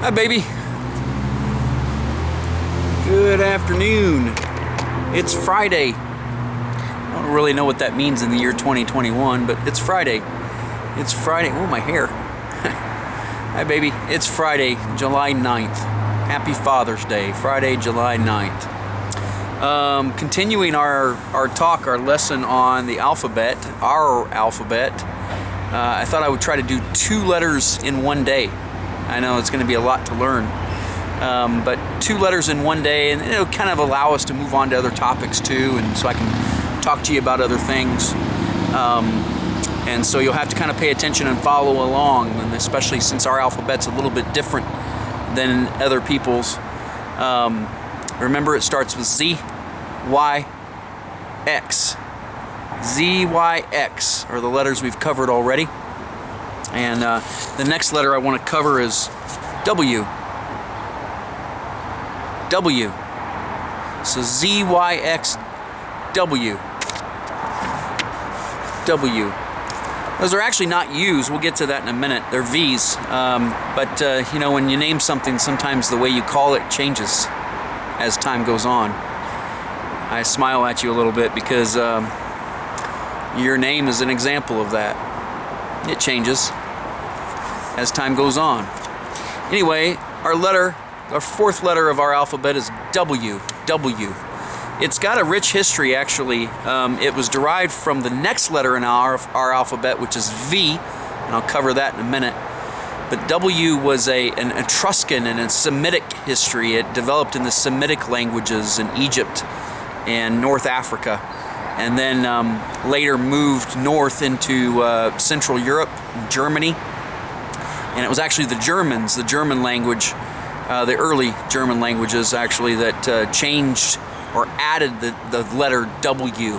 Hi, baby. Good afternoon. It's Friday. I don't really know what that means in the year 2021, but it's Friday. It's Friday. Oh, my hair. Hi, baby. It's Friday, July 9th. Happy Father's Day. Friday, July 9th. Continuing our talk, our lesson on the alphabet, our alphabet. I thought I would try to do 2 letters in one day. I know it's going to be a lot to learn, but 2 letters in one day, and it'll kind of allow us to move on to other topics too, and so I can talk to you about other things. And so you'll have to kind of pay attention and follow along, and especially since our alphabet's a little bit different than other people's. Remember, it starts with Z, Y, X. Z, Y, X are the letters we've covered already. And the next letter I want to cover is W. W. So Z, Y, X, W. W. Those are actually not U's. We'll get to that in a minute. They're V's. But you know, when you name something, sometimes the way you call it changes as time goes on. I smile at you a little bit because your name is an example of that. It changes as time goes on. Anyway, our 4th letter of our alphabet is W. W. It's got a rich history, actually. It was derived from the next letter in our alphabet, which is V, and I'll cover that in a minute. But W was an Etruscan and a Semitic history. It developed in the Semitic languages in Egypt and North Africa, and then later moved north into Central Europe, Germany. And it was actually the Germans, the German language, the early German languages actually, that changed or added the letter W.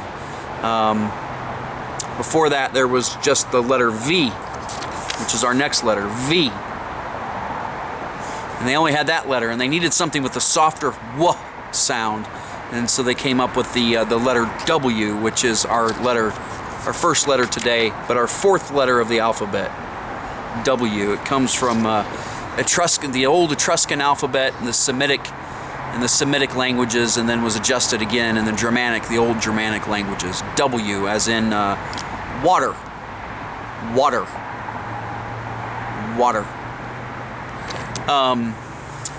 Before that, there was just the letter V, which is our next letter, V. And they only had that letter, and they needed something with a softer W sound. And so they came up with the letter W, which is our first letter today, but our 4th letter of the alphabet, W. It comes from Etruscan, the old Etruscan alphabet, and the Semitic languages, and then was adjusted again in the old Germanic languages. W, as in water, water, water.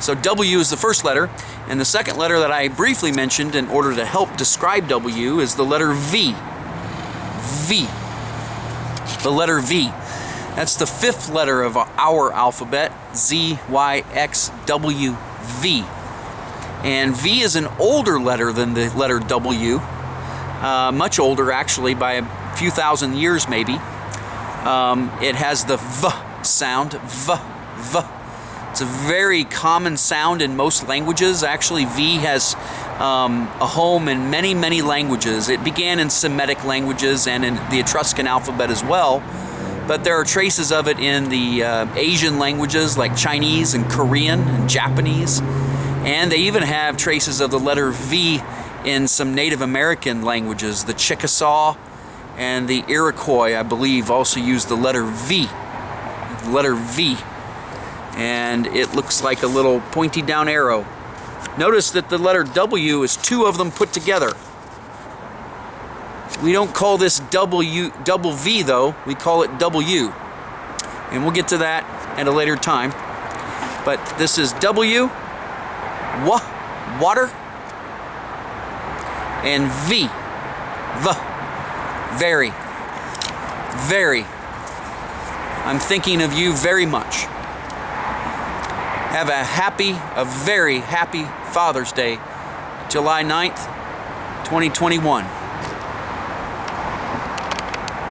So W is the first letter, and the second letter that I briefly mentioned in order to help describe W is the letter V. V. The letter V. That's the 5th letter of our alphabet, Z, Y, X, W, V. And V is an older letter than the letter W, much older actually, by a few thousand years maybe. It has the V sound, V, V. It's a very common sound in most languages. Actually, V has a home in many, many languages. It began in Semitic languages and in the Etruscan alphabet as well. But there are traces of it in the Asian languages like Chinese and Korean and Japanese. And they even have traces of the letter V in some Native American languages. The Chickasaw and the Iroquois, I believe, also use the letter V. The letter V. And it looks like a little pointy down arrow. Notice that the letter W is 2 of them put together. We don't call this double V though, we call it W. And we'll get to that at a later time. But this is W, water, and V, very, very. I'm thinking of you very much. Have a very happy Father's Day, July 9th, 2021.